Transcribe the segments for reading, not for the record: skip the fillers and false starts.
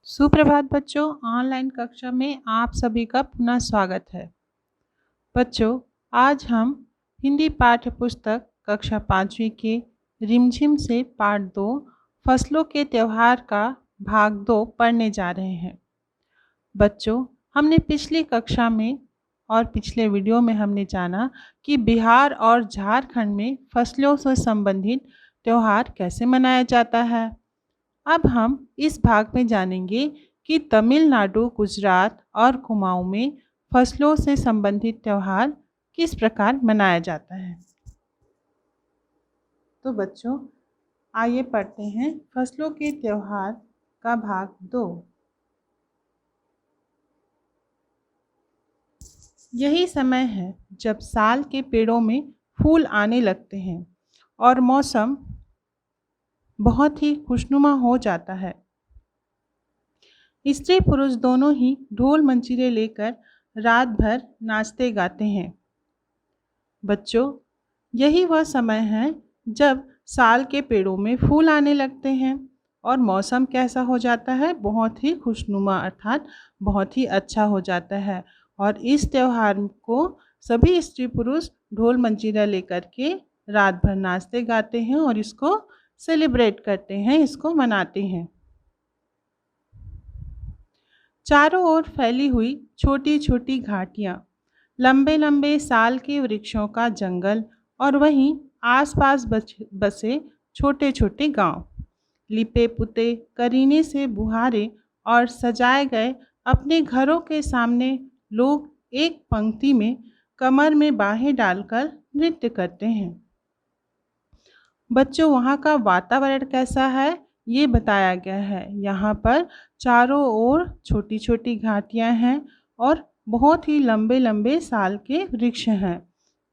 सुप्रभात बच्चों, ऑनलाइन कक्षा में आप सभी का पुनः स्वागत है। बच्चों, आज हम हिंदी पाठ्य पुस्तक कक्षा 5वीं के रिमझिम से पाठ 2 फसलों के त्योहार का भाग 2 पढ़ने जा रहे हैं। बच्चों, हमने पिछली कक्षा में और पिछले वीडियो में हमने जाना कि बिहार और झारखंड में फसलों से संबंधित त्योहार कैसे मनाया जाता है। अब हम इस भाग में जानेंगे कि तमिलनाडु, गुजरात और कुमाऊं में फसलों से संबंधित त्योहार किस प्रकार मनाया जाता है। तो बच्चों, आइए पढ़ते हैं फसलों के त्योहार का भाग 2। यही समय है जब साल के पेड़ों में फूल आने लगते हैं और मौसम बहुत ही खुशनुमा हो जाता है। स्त्री पुरुष दोनों ही ढोल मंजीरे लेकर रात भर नाचते गाते हैं। बच्चों, यही वह समय है जब साल के पेड़ों में फूल आने लगते हैं और मौसम कैसा हो जाता है, बहुत ही खुशनुमा अर्थात बहुत ही अच्छा हो जाता है। और इस त्योहार को सभी स्त्री पुरुष ढोल मंजीरा लेकर के रात भर नाचते गाते हैं और इसको सेलिब्रेट करते हैं, इसको मनाते हैं। चारों ओर फैली हुई छोटी छोटी घाटियाँ, लंबे लंबे साल के वृक्षों का जंगल और वहीं आसपास बसे छोटे छोटे गांव, लिपे पुते करीने से बुहारे और सजाए गए अपने घरों के सामने लोग एक पंक्ति में कमर में बाहें डालकर नृत्य करते हैं। बच्चों, वहाँ का वातावरण कैसा है ये बताया गया है। यहाँ पर चारों ओर छोटी छोटी घाटियाँ हैं और बहुत ही लंबे लंबे साल के वृक्ष हैं।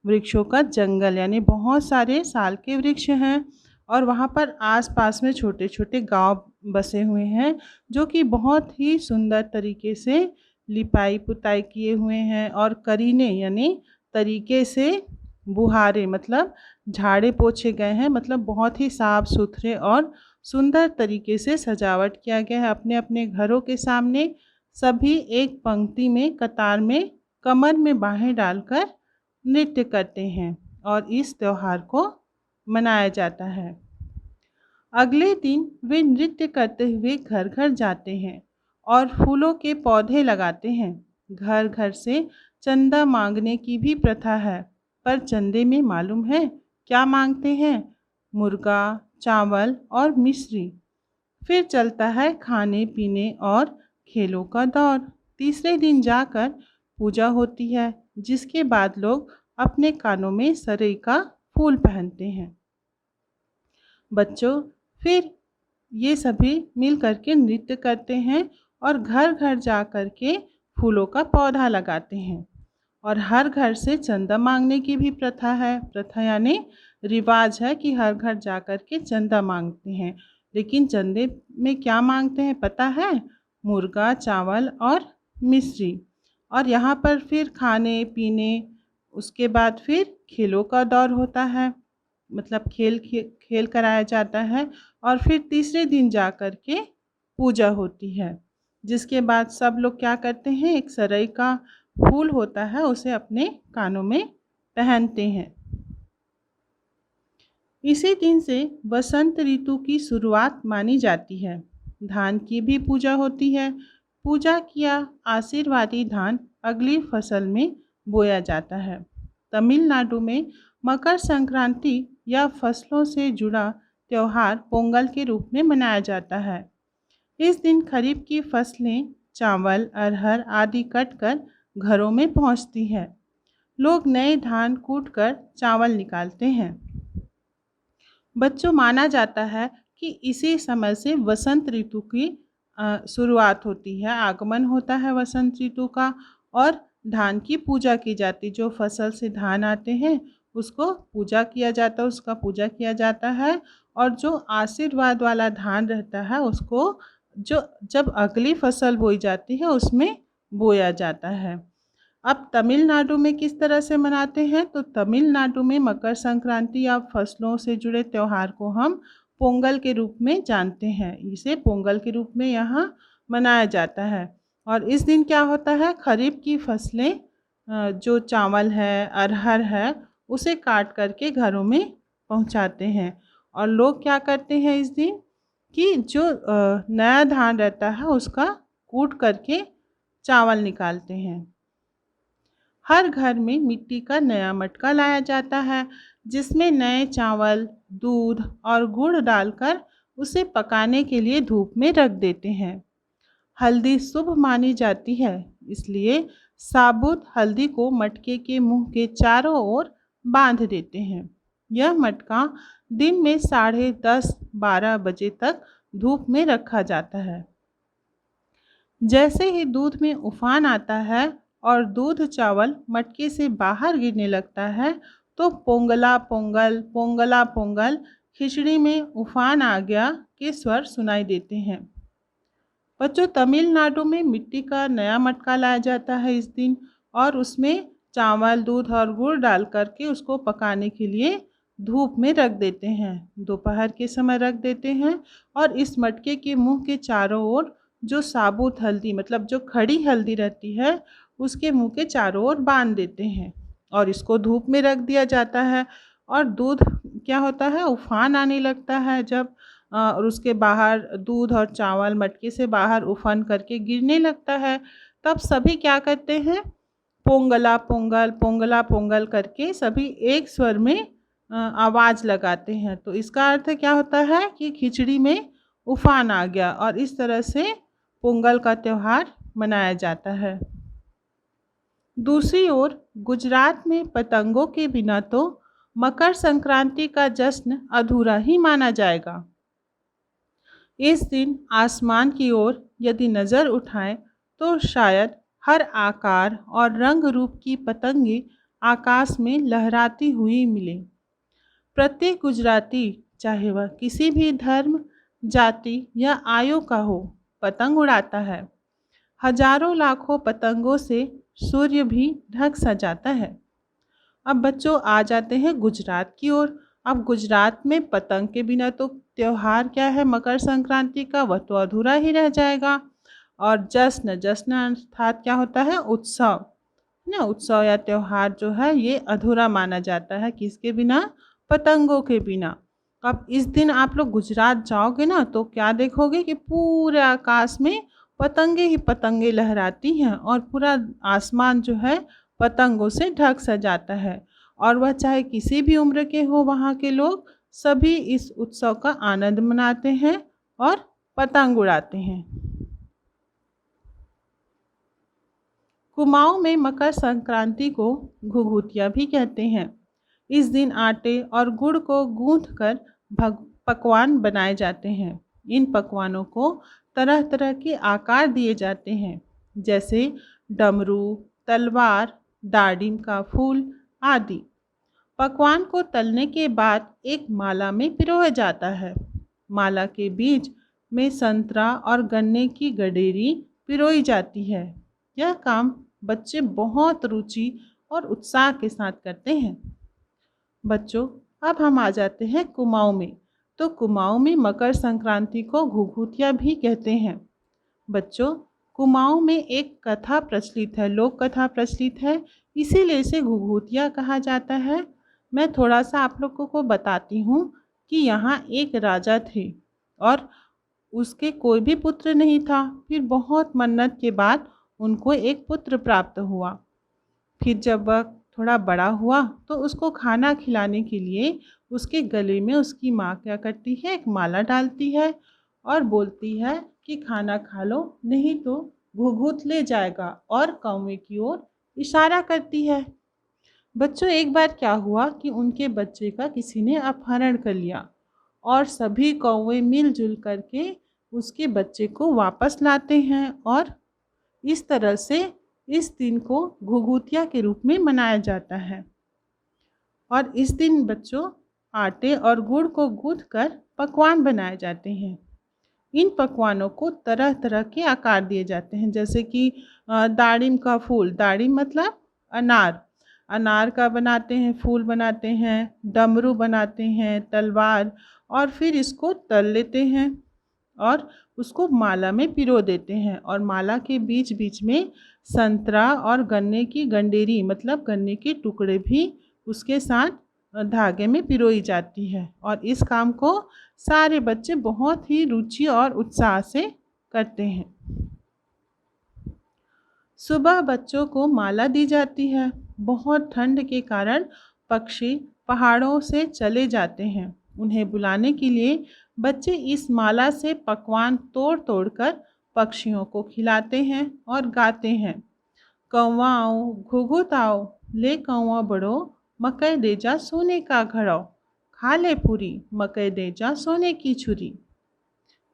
वृक्षों का जंगल यानी बहुत सारे साल के वृक्ष हैं और वहाँ पर आसपास में छोटे छोटे गांव बसे हुए हैं जो कि बहुत ही सुंदर तरीके से लिपाई पुताई किए हुए हैं और करीने यानी तरीके से बुहारे मतलब झाड़े पोछे गए हैं, मतलब बहुत ही साफ सुथरे और सुंदर तरीके से सजावट किया गया है। अपने अपने घरों के सामने सभी एक पंक्ति में कतार में कमर में बाहें डालकर नृत्य करते हैं और इस त्योहार को मनाया जाता है। अगले दिन वे नृत्य करते हुए घर घर जाते हैं और फूलों के पौधे लगाते हैं। घर घर से चंदा मांगने की भी प्रथा है, पर चंदे में मालूम है क्या मांगते हैं? मुर्गा, चावल और मिश्री। फिर चलता है खाने पीने और खेलों का दौर। तीसरे दिन जाकर पूजा होती है, जिसके बाद लोग अपने कानों में सरई का फूल पहनते हैं। बच्चों, फिर ये सभी मिल करके नृत्य करते हैं और घर घर जा कर के फूलों का पौधा लगाते हैं और हर घर से चंदा मांगने की भी प्रथा है। प्रथा यानी रिवाज है कि हर घर जा कर के चंदा मांगते हैं। लेकिन चंदे में क्या मांगते हैं पता है? मुर्गा, चावल और मिश्री। और यहाँ पर फिर खाने पीने, उसके बाद फिर खेलों का दौर होता है, मतलब खेल कराया जाता है और फिर तीसरे दिन जा कर के पूजा होती है, जिसके बाद सब लोग क्या करते हैं, एक सरई का फूल होता है उसे अपने कानों में पहनते हैं। इसी दिन से वसंत ऋतु की शुरुआत मानी जाती है। धान की भी पूजा होती है। पूजा किया आशीर्वादी धान अगली फसल में बोया जाता है। तमिलनाडु में मकर संक्रांति या फसलों से जुड़ा त्यौहार पोंगल के रूप में मनाया जाता है। इस दिन खरीफ की फसलें चावल, अरहर आदि कटकर घरों में पहुंचती है। लोग नए धान कूटकर चावल निकालते हैं। बच्चों, माना जाता है कि इसी समय से वसंत ऋतु की शुरुआत होती है, आगमन होता है वसंत ऋतु का और धान की पूजा की जाती। जो फसल से धान आते हैं उसको पूजा किया जाता है, उसका पूजा किया जाता है और जो आशीर्वाद वाला धान रहता है उसको जो जब अगली फसल बोई जाती है उसमें बोया जाता है। अब तमिलनाडु में किस तरह से मनाते हैं? तो तमिलनाडु में मकर संक्रांति या फसलों से जुड़े त्यौहार को हम पोंगल के रूप में जानते हैं। इसे पोंगल के रूप में यहाँ मनाया जाता है। और इस दिन क्या होता है, खरीफ की फसलें जो चावल है, अरहर है, उसे काट करके घरों में पहुंचाते हैं। और लोग क्या करते हैं इस दिन कि जो नया धान रहता है उसका कूट करके चावल निकालते हैं। हर घर में मिट्टी का नया मटका लाया जाता है जिसमें नए चावल, दूध और गुड़ डालकर उसे पकाने के लिए धूप में रख देते हैं। हल्दी शुभ मानी जाती है, इसलिए साबुत हल्दी को मटके के मुंह के चारों ओर बांध देते हैं। यह मटका दिन में 10:30-12 बजे तक धूप में रखा जाता है। जैसे ही दूध में उफान आता है और दूध चावल मटके से बाहर गिरने लगता है तो पोंगला पोंगल, पोंगला पोंगल, खिचड़ी में उफान आ गया के स्वर सुनाई देते हैं। बच्चों, तमिलनाडु में मिट्टी का नया मटका लाया जाता है इस दिन, और उसमें चावल, दूध और गुड़ डाल करके उसको पकाने के लिए धूप में रख देते हैं। दोपहर के समय रख देते हैं और इस मटके के मुंह के चारों ओर जो साबुत हल्दी, मतलब जो खड़ी हल्दी रहती है, उसके मुंह के चारों ओर बांध देते हैं और इसको धूप में रख दिया जाता है। और दूध क्या होता है, उफान आने लगता है जब और उसके बाहर दूध और चावल मटके से बाहर उफान करके गिरने लगता है, तब सभी क्या करते हैं, पोंगला पोंगल, पोंगला पोंगल करके सभी एक स्वर में आवाज़ लगाते हैं। तो इसका अर्थ क्या होता है कि खिचड़ी में उफान आ गया, और इस तरह से पोंगल का त्यौहार मनाया जाता है। दूसरी ओर गुजरात में पतंगों के बिना तो मकर संक्रांति का जश्न अधूरा ही माना जाएगा। इस दिन आसमान की ओर यदि नज़र उठाएं तो शायद हर आकार और रंग रूप की पतंगे आकाश में लहराती हुई मिले। प्रत्येक गुजराती, चाहे वह किसी भी धर्म, जाति या आयु का हो, पतंग उड़ाता है। हजारों लाखों पतंगों से सूर्य भी ढक सा जाता है। अब बच्चों आ जाते हैं गुजरात की ओर। अब गुजरात में पतंग के बिना तो त्यौहार क्या है, मकर संक्रांति का, वह तो अधूरा ही रह जाएगा। और जश्न, जश्न अर्थात क्या होता है, उत्सव ना, उत्सव या त्यौहार जो है ये अधूरा माना जाता है, किसके बिना, पतंगों के बिना। अब इस दिन आप लोग गुजरात जाओगे ना तो क्या देखोगे कि पूरे आकाश में पतंगे ही पतंगे लहराती हैं और पूरा आसमान जो है पतंगों से ढक सा जाता है। और वह चाहे किसी भी उम्र के हो, वहाँ के लोग सभी इस उत्सव का आनंद मनाते हैं और पतंग उड़ाते हैं। कुमाऊं में मकर संक्रांति को घुघुतिया भी कहते हैं। इस दिन आटे और गुड़ को गूंथकर पकवान बनाए जाते हैं। इन पकवानों को तरह तरह के आकार दिए जाते हैं, जैसे डमरू, तलवार, डाडिम का फूल आदि। पकवान को तलने के बाद एक माला में पिरोया जाता है। माला के बीच में संतरा और गन्ने की गडेरी पिरोई जाती है। यह काम बच्चे बहुत रुचि और उत्साह के साथ करते हैं। बच्चों, अब हम आ जाते हैं कुमाऊं में। तो कुमाऊं में मकर संक्रांति को घुघुतिया भी कहते हैं। बच्चों, कुमाऊं में एक कथा प्रचलित है, लोक कथा प्रचलित है, इसीलिए इसे घुघुतिया कहा जाता है। मैं थोड़ा सा आप लोगों को बताती हूँ कि यहाँ एक राजा थे और उसके कोई भी पुत्र नहीं था। फिर बहुत मन्नत के बाद उनको एक पुत्र प्राप्त हुआ। फिर जब वह थोड़ा बड़ा हुआ तो उसको खाना खिलाने के लिए उसके गले में उसकी माँ क्या करती है, एक माला डालती है और बोलती है कि खाना खा लो, नहीं तो घुघुत ले जाएगा, और कौवे की ओर इशारा करती है। बच्चों, एक बार क्या हुआ कि उनके बच्चे का किसी ने अपहरण कर लिया और सभी कौवे मिलजुल करके उसके बच्चे को वापस लाते हैं, और इस तरह से इस दिन को घुघुतिया के रूप में मनाया जाता है। और इस दिन बच्चों आटे और गुड़ को गूंथकर पकवान बनाए जाते हैं। इन पकवानों को तरह तरह के आकार दिए जाते हैं, जैसे कि दाड़िम का फूल, दाड़िम मतलब अनार, अनार का बनाते हैं, फूल बनाते हैं, डमरू बनाते हैं, तलवार, और फिर इसको तल लेते हैं। और उसको माला में पिरो देते हैं और माला के बीच बीच में संतरा और गन्ने की गंडेरी मतलब गन्ने के टुकड़े भी उसके साथ धागे में पिरोई जाती है। और इस काम को सारे बच्चे बहुत ही रुचि और उत्साह से करते हैं। सुबह बच्चों को माला दी जाती है। बहुत ठंड के कारण पक्षी पहाड़ों से चले जाते हैं। उन्हें बुलाने के लिए बच्चे इस माला से पकवान तोड़ तोड़ कर पक्षियों को खिलाते हैं और गाते हैं। कौवा आओ घुघुत आओ, ले कौवा बड़ो, मकई दे जा सोने का घड़ो, खा ले पूरी मकई दे जा सोने की छुरी।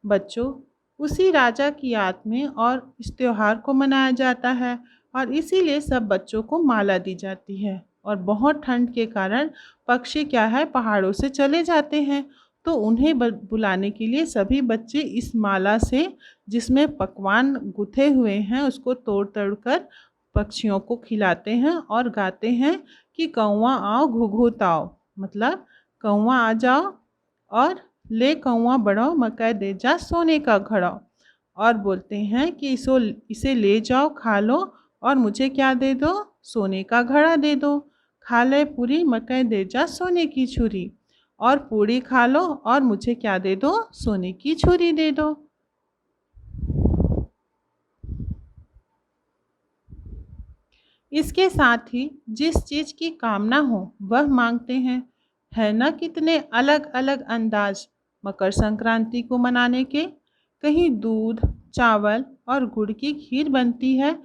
बच्चों, उसी राजा की याद में और इस त्योहार को मनाया जाता है और इसीलिए सब बच्चों को माला दी जाती है। और बहुत ठंड के कारण पक्षी क्या है पहाड़ों से चले जाते हैं, तो उन्हें बुलाने के लिए सभी बच्चे इस माला से जिसमें पकवान गुथे हुए हैं उसको तोड़ तोड़ कर पक्षियों को खिलाते हैं और गाते हैं कि कौवा आओ घुघुत आओ, मतलब कौवा आ जाओ और ले कौवा बड़ो, मकई दे जा सोने का घड़ो। और बोलते हैं कि इसे ले जाओ खा लो और मुझे क्या दे दो, सोने का घड़ा दे दो। खा ले पूरी मकई दे जा सोने की छुरी, और पूरी खा लो और मुझे क्या दे दो, सोने की छुरी दे दो। इसके साथ ही जिस चीज़ की कामना हो वह मांगते हैं। है ना कितने अलग अलग अंदाज मकर संक्रांति को मनाने के। कहीं दूध चावल और गुड़ की खीर बनती है,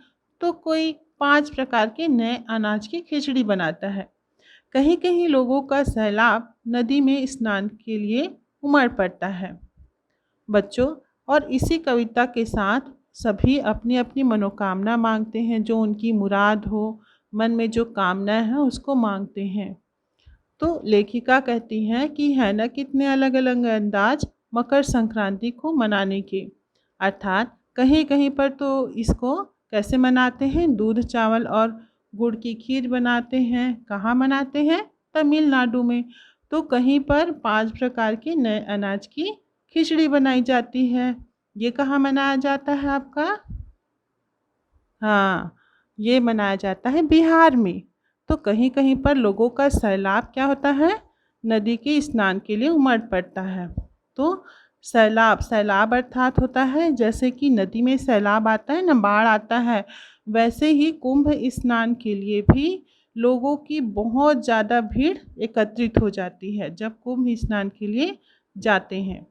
तो कोई 5 प्रकार के नए अनाज की खिचड़ी बनाता है। कहीं कहीं लोगों का सैलाब नदी में स्नान के लिए उमड़ पड़ता है। बच्चों, और इसी कविता के साथ सभी अपनी अपनी मनोकामना मांगते हैं, जो उनकी मुराद हो, मन में जो कामना है उसको मांगते हैं। तो लेखिका कहती हैं कि है ना कितने अलग अलग अंदाज मकर संक्रांति को मनाने के। अर्थात कहीं कहीं पर तो इसको कैसे मनाते हैं, दूध चावल और गुड़ की खीर बनाते हैं। कहाँ मनाते हैं, तमिलनाडु में। तो कहीं पर 5 प्रकार के नए अनाज की खिचड़ी बनाई जाती है। ये कहाँ मनाया जाता है आपका? हाँ, ये मनाया जाता है बिहार में। तो कहीं कहीं पर लोगों का सैलाब क्या होता है, नदी के स्नान के लिए उमड़ पड़ता है। तो सैलाब सैलाब अर्थात होता है जैसे कि नदी में सैलाब आता है ना, बाढ़ आता है, वैसे ही कुंभ स्नान के लिए भी लोगों की बहुत ज़्यादा भीड़ एकत्रित हो जाती है जब कुंभ स्नान के लिए जाते हैं।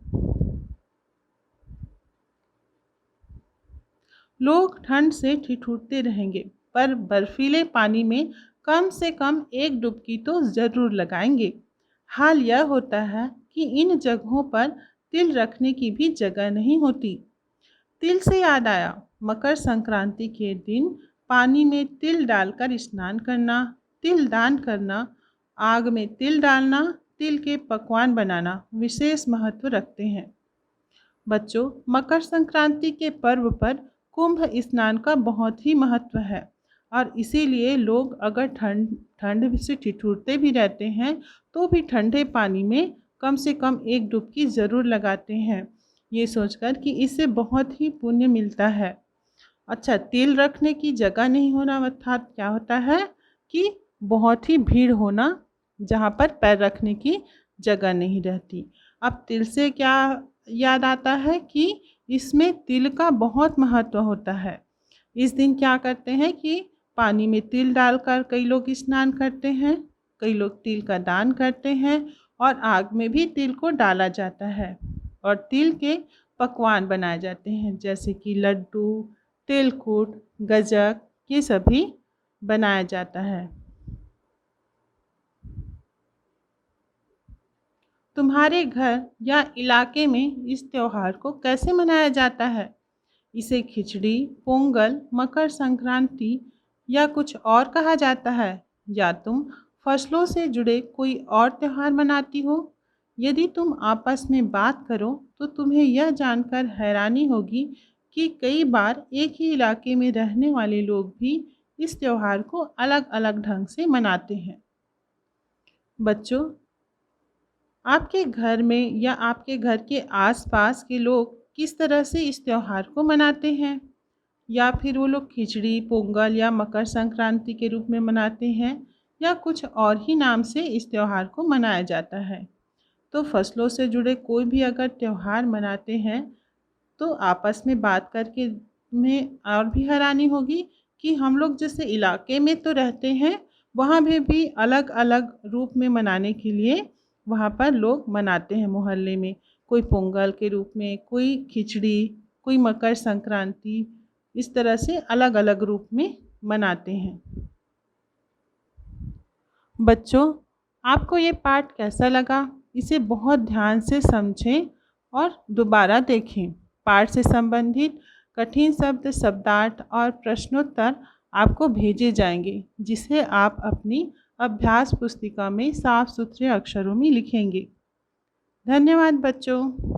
लोग ठंड से ठिठुरते रहेंगे, पर बर्फीले पानी में कम से कम एक डुबकी तो ज़रूर लगाएंगे। हाल यह होता है कि इन जगहों पर तिल रखने की भी जगह नहीं होती। तिल से याद आया, मकर संक्रांति के दिन पानी में तिल डालकर स्नान करना, तिल दान करना, आग में तिल डालना, तिल के पकवान बनाना विशेष महत्व रखते हैं। बच्चों, मकर संक्रांति के पर्व पर कुंभ स्नान का बहुत ही महत्व है और इसीलिए लोग अगर ठंड ठंड से ठिठुरते भी रहते हैं तो भी ठंडे पानी में कम से कम एक डुबकी ज़रूर लगाते हैं, ये सोचकर कि इससे बहुत ही पुण्य मिलता है। अच्छा, तिल रखने की जगह नहीं होना अर्थात क्या होता है कि बहुत ही भीड़ होना, जहाँ पर पैर रखने की जगह नहीं रहती। अब तिल से क्या याद आता है कि इसमें तिल का बहुत महत्व होता है। इस दिन क्या करते हैं कि पानी में तिल डालकर कई लोग स्नान करते हैं, कई लोग तिल का दान करते हैं और आग में भी तिल को डाला जाता है और तिल के पकवान बनाए जाते हैं जैसे कि लड्डू, तिलकुट, गजक, ये सभी बनाया जाता है। तुम्हारे घर या इलाके में इस त्योहार को कैसे मनाया जाता है? इसे खिचड़ी, पोंगल, मकर संक्रांति या कुछ और कहा जाता है, या तुम फसलों से जुड़े कोई और त्योहार मनाती हो? यदि तुम आपस में बात करो तो तुम्हें यह जानकर हैरानी होगी कि कई बार एक ही इलाके में रहने वाले लोग भी इस त्योहार को अलग अलग ढंग से मनाते हैं। बच्चों, आपके घर में या आपके घर के आसपास के लोग किस तरह से इस त्यौहार को मनाते हैं, या फिर वो लोग खिचड़ी, पोंगल या मकर संक्रांति के रूप में मनाते हैं, या कुछ और ही नाम से इस त्यौहार को मनाया जाता है। तो फसलों से जुड़े कोई भी अगर त्यौहार मनाते हैं तो आपस में बात करके में और भी हैरानी होगी कि हम लोग जैसे इलाके में तो रहते हैं, वहाँ भी अलग अलग रूप में मनाने के लिए वहाँ पर लोग मनाते हैं मोहल्ले में। कोई पोंगल के रूप में, कोई खिचड़ी, कोई मकर संक्रांति, इस तरह से अलग अलग रूप में मनाते हैं। बच्चों, आपको ये पाठ कैसा लगा? इसे बहुत ध्यान से समझें और दोबारा देखें। पाठ से संबंधित कठिन शब्द, शब्दार्थ और प्रश्नोत्तर आपको भेजे जाएंगे, जिसे आप अपनी अभ्यास पुस्तिका में साफ सुथरे अक्षरों में लिखेंगे। धन्यवाद बच्चों।